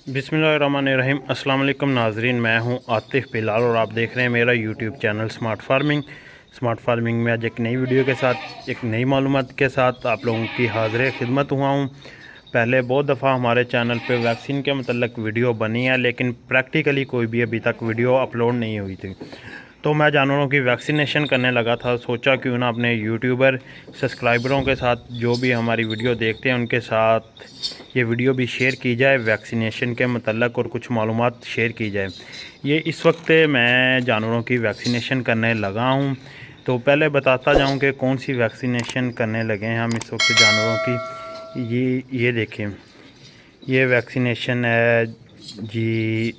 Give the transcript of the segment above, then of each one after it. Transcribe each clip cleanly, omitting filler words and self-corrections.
बिस्मिल्लाहिर्रहमानिर्रहीम। अस्सलाम वालेकुम नाजरीन, मैं हूं आतिफ़ बिलाल और आप देख रहे हैं मेरा यूट्यूब चैनल स्मार्ट फार्मिंग में आज एक नई वीडियो के साथ एक नई मालूमात के साथ आप लोगों की हाज़िर खिदमत हुआ हूं। पहले बहुत दफ़ा हमारे चैनल पे वैक्सीन के मतलब वीडियो बनी है, लेकिन प्रैक्टिकली कोई भी अभी तक वीडियो अपलोड नहीं हुई थी। तो मैं जानवरों की वैक्सीनेशन करने लगा था। सोचा क्यों ना अपने यूट्यूबर सब्सक्राइबरों के साथ, जो भी हमारी वीडियो देखते हैं उनके साथ ये वीडियो भी शेयर की जाए, वैक्सीनेशन के मतलब और कुछ मालूमात शेयर की जाए। ये इस वक्त मैं जानवरों की वैक्सीनेशन करने लगा हूँ। तो पहले बताता जाऊँ कि कौन सी वैक्सीनेशन करने लगे हैं हम इस वक्त जानवरों की। ये देखें, ये वैक्सीनेशन है जी।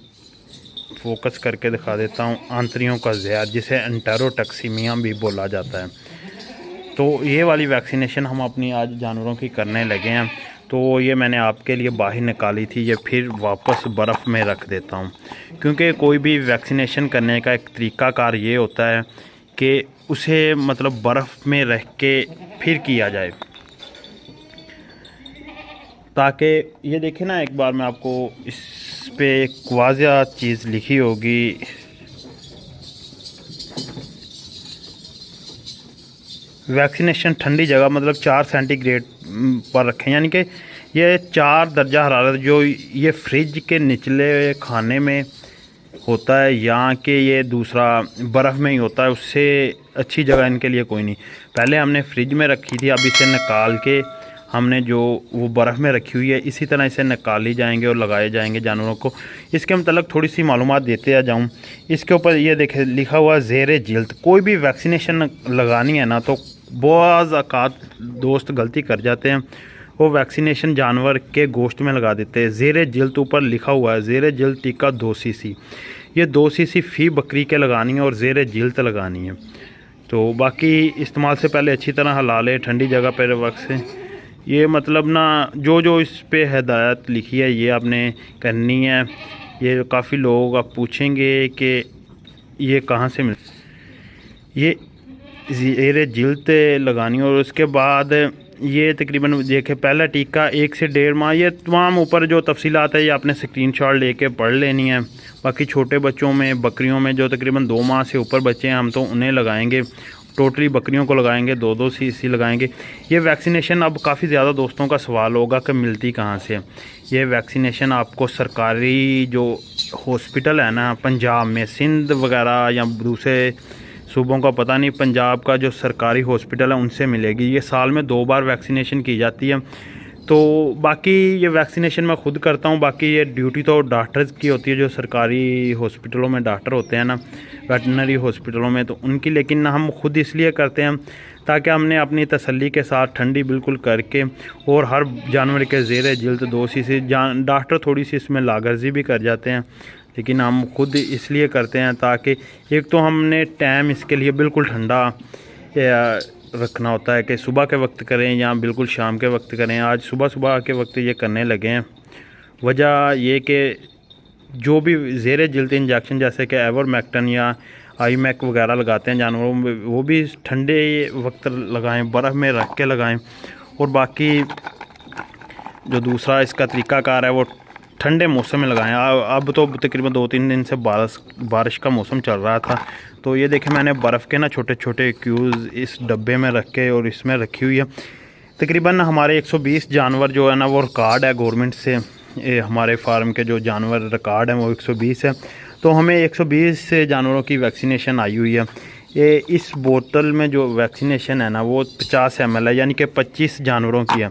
फोकस करके दिखा देता हूँ। आंतरियों का ज़हर, जिसे एंटेरोटॉक्सीमिया भी बोला जाता है। तो ये वाली वैक्सीनेशन हम अपनी आज जानवरों की करने लगे हैं। तो ये मैंने आपके लिए बाहर निकाली थी, ये फिर वापस बर्फ़ में रख देता हूँ, क्योंकि कोई भी वैक्सीनेशन करने का एक तरीक़ाकार ये होता है कि उसे मतलब बर्फ़ में रख के फिर किया जाए, ताकि ये देखें ना, एक बार मैं आपको इस पे एक वाज़िया चीज़ लिखी होगी। वैक्सीनेशन ठंडी जगह मतलब 4 सेंटीग्रेड पर रखें, यानी कि ये 4 दर्जा हरारत जो ये फ्रिज के निचले खाने में होता है या कि ये दूसरा बर्फ़ में ही होता है, उससे अच्छी जगह इनके लिए कोई नहीं। पहले हमने फ्रिज में रखी थी, अब इसे निकाल के हमने जो वो बर्फ़ में रखी हुई है, इसी तरह इसे निकाली जाएंगे और लगाए जाएंगे जानवरों को। इसके मतलब थोड़ी सी मालूमात देते आ जाऊँ। इसके ऊपर ये देखे लिखा हुआ ज़ेरे जिल्द। कोई भी वैक्सीनेशन लगानी है ना, तो बहुत औकात दोस्त गलती कर जाते हैं, वो वैक्सीनेशन जानवर के गोश्त में लगा देते हैं। ज़ेरे जिल्द ऊपर लिखा हुआ है, ज़ेरे जिल्द टीका 2 सीसी। ये 2 सीसी फ़ी बकरी के लगानी है और ज़ेरे जिल्द लगानी है। तो बाकी इस्तेमाल से पहले अच्छी तरह हिला ले, ठंडी जगह पर वक्त से। ये मतलब ना, जो इस पे हिदायत लिखी है ये आपने करनी है। ये काफ़ी लोग आप पूछेंगे कि ये कहाँ से मिल, ये ज़ेरे जिल्द लगानी है। और उसके बाद ये तकरीबन देखे, पहला टीका 1 से 1.5 माह। ये तमाम ऊपर जो तफसीलात है ये आपने स्क्रीनशॉट लेके पढ़ लेनी है। बाकी छोटे बच्चों में, बकरियों में जो तकरीबन 2 माह से ऊपर बच्चे हैं, हम तो उन्हें लगाएंगे। टोटली बकरियों को लगाएंगे, 2-2 सीसी लगाएंगे। ये वैक्सीनेशन अब काफ़ी ज़्यादा दोस्तों का सवाल होगा कि मिलती कहाँ से। ये वैक्सीनेशन आपको सरकारी जो हॉस्पिटल है ना पंजाब में, सिंध वगैरह या दूसरे सूबों का पता नहीं, पंजाब का जो सरकारी हॉस्पिटल है उनसे मिलेगी। ये साल में 2 बार वैक्सीनेशन की जाती है। तो बाकी ये वैक्सीनेशन मैं ख़ुद करता हूँ। बाकी ये ड्यूटी तो डॉक्टर्स की होती है, जो सरकारी हॉस्पिटलों में डॉक्टर होते हैं ना, वेटनरी हॉस्पिटलों में, तो उनकी। लेकिन हम खुद इसलिए करते हैं ताकि हमने अपनी तसल्ली के साथ ठंडी बिल्कुल करके, और हर जानवर के ज़ेरे जिल्द 2 सीसी। डॉक्टर थोड़ी सी इसमें लागर्जी भी कर जाते हैं, लेकिन हम खुद इसलिए करते हैं ताकि एक तो हमने टाइम इसके लिए बिल्कुल ठंडा रखना होता है कि सुबह के वक्त करें या बिल्कुल शाम के वक्त करें। आज सुबह के वक्त ये करने लगे हैं। वजह ये कि जो भी ज़ेरे जिल्द इंजेक्शन जैसे कि एवरमेक्टिन या आईमैक वगैरह लगाते हैं जानवरों में, वो भी ठंडे वक्त लगाएं, बर्फ़ में रख के लगाएं। और बाकी जो दूसरा इसका तरीक़ाकार है वो ठंडे मौसम में लगाएं। अब तो तकरीबन 2-3 दिन से बारिश का मौसम चल रहा था। तो ये देखें, मैंने बर्फ़ के ना छोटे छोटे क्यूज़ इस डब्बे में रख के और इसमें रखी हुई है। तकरीबन हमारे 120 जानवर जो है ना, वो रिकॉर्ड है गवर्नमेंट से। हमारे फार्म के जो जानवर रिकॉर्ड हैं वो 120 है। तो हमें 120 जानवरों की वैक्सीनेशन आई हुई है। ये इस बोतल में जो वैक्सीनेशन है ना, वो 50 ml है, यानी कि 25 जानवरों की है।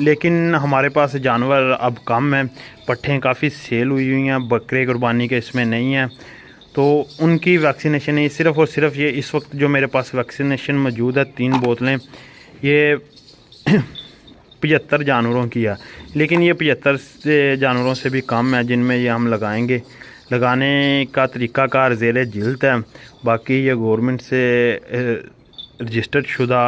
लेकिन हमारे पास जानवर अब कम हैं, पट्ठें काफ़ी सेल हुई हैं, बकरे कुर्बानी के इसमें नहीं हैं, तो उनकी वैक्सीनेशन है। सिर्फ़ और सिर्फ ये इस वक्त जो मेरे पास वैक्सीनेशन मौजूद है, 3 बोतलें, ये 75 जानवरों की है। लेकिन ये 75 जानवरों से भी कम है जिनमें ये हम लगाएंगे। लगाने का तरीक़ाकार ज़ेरे जिल्द है। बाकी ये गवर्नमेंट से रजिस्टर्ड शुदा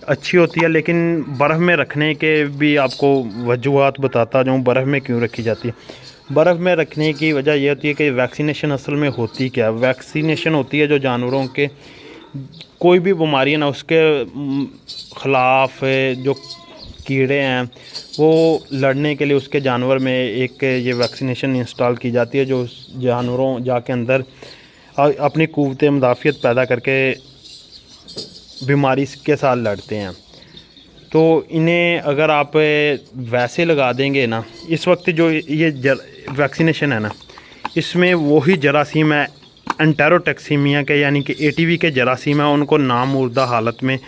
अच्छी होती है, लेकिन बर्फ़ में रखने के भी आपको वजूहात बताता जाऊँ बर्फ़ में क्यों रखी जाती है। बर्फ़ में रखने की वजह यह होती है कि वैक्सीनेशन असल में होती क्या है। वैक्सीनेशन होती है जो जानवरों के कोई भी बीमारी है ना, उसके ख़िलाफ़ जो कीड़े हैं वो लड़ने के लिए उसके जानवर में एक ये वैक्सीनेशन इंस्टॉल की जाती है, जो जानवरों जाके अंदर अपनी क़ुव्वत मुदाफ़ियत पैदा करके बीमारी के साथ लड़ते हैं। तो इन्हें अगर आप वैसे लगा देंगे ना, इस वक्त जो ये वैक्सीनेशन है ना, इसमें वही जरासीम है एंटेरोटॉक्सीमिया के यानी कि एटीवी के जरासीम है, उनको नामुर्दा हालत में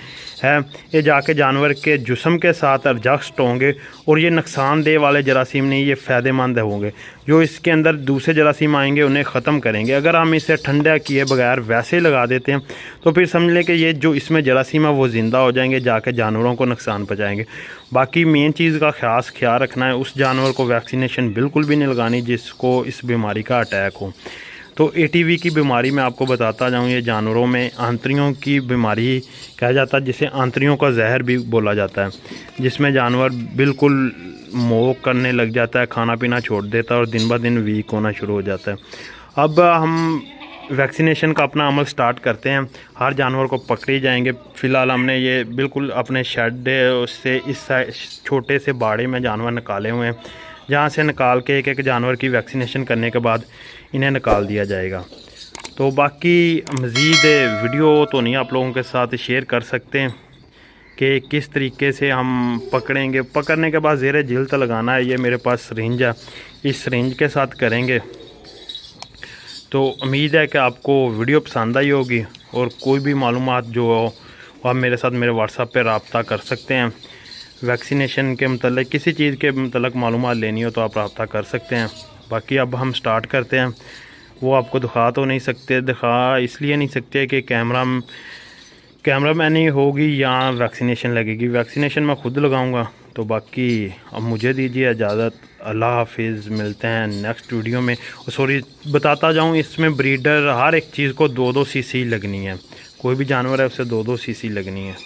है, ये जाके जानवर के जिस्म के साथ एडजस्ट होंगे और ये नुकसानदेह वाले जरासीम नहीं, ये फ़ायदेमंद होंगे। जो इसके अंदर दूसरे जरासीम आएंगे उन्हें ख़त्म करेंगे। अगर हम इसे ठंडा किए बगैर वैसे लगा देते हैं तो फिर समझ लें कि ये जो इसमें जरासीम है वो ज़िंदा हो जाएंगे, जाके जानवरों को नुकसान पहुँचाएँगे। बाकी मेन चीज़ का ख़ास ख्याल रखना है, उस जानवर को वैक्सीनेशन बिल्कुल भी नहीं लगानी जिसको इस बीमारी का अटैक हो। तो एटीवी की बीमारी मैं आपको बताता जाऊँ, ये जानवरों में आंतरियों की बीमारी कहा जाता है, जिसे आंतरियों का जहर भी बोला जाता है, जिसमें जानवर बिल्कुल मोह करने लग जाता है, खाना पीना छोड़ देता है और दिन ब दिन वीक होना शुरू हो जाता है। अब हम वैक्सीनेशन का अपना अमल स्टार्ट करते हैं। हर जानवर को पकड़े जाएंगे। फ़िलहाल हमने ये बिल्कुल अपने शेड से इस छोटे से बाड़े में जानवर निकाले हुए हैं, जहाँ से निकाल के एक एक जानवर की वैक्सीनेशन करने के बाद इन्हें निकाल दिया जाएगा। तो बाकी मज़ीद वीडियो तो नहीं आप लोगों के साथ शेयर कर सकते हैं कि किस तरीके से हम पकड़ेंगे। पकड़ने के बाद ज़ेरे जिल्द लगाना है। ये मेरे पास सिरिंज है, इस सिरिंज के साथ करेंगे। तो उम्मीद है कि आपको वीडियो पसंद आई होगी, और कोई भी मालूमात जो हो आप मेरे साथ मेरे व्हाट्सएप पे रब्ता कर सकते हैं। वैक्सीनेशन के मतलब किसी चीज़ के मतलब मालूमात लेनी हो तो आप रब्ता कर सकते हैं। बाकी अब हम स्टार्ट करते हैं। वो आपको दिखा तो नहीं सकते, दिखा इसलिए नहीं सकते कि कैमरा मैन ही होगी या वैक्सीनेशन लगेगी। वैक्सीनेशन मैं ख़ुद लगाऊंगा। तो बाकी अब मुझे दीजिए इजाज़त। अल्लाह हाफिज़, मिलते हैं नेक्स्ट वीडियो में। सॉरी बताता जाऊं, इसमें ब्रीडर हर एक चीज़ को 2-2 सीसी लगनी है। कोई भी जानवर है उसे 2-2 सीसी लगनी है।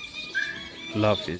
अल्लाह हाफिज़।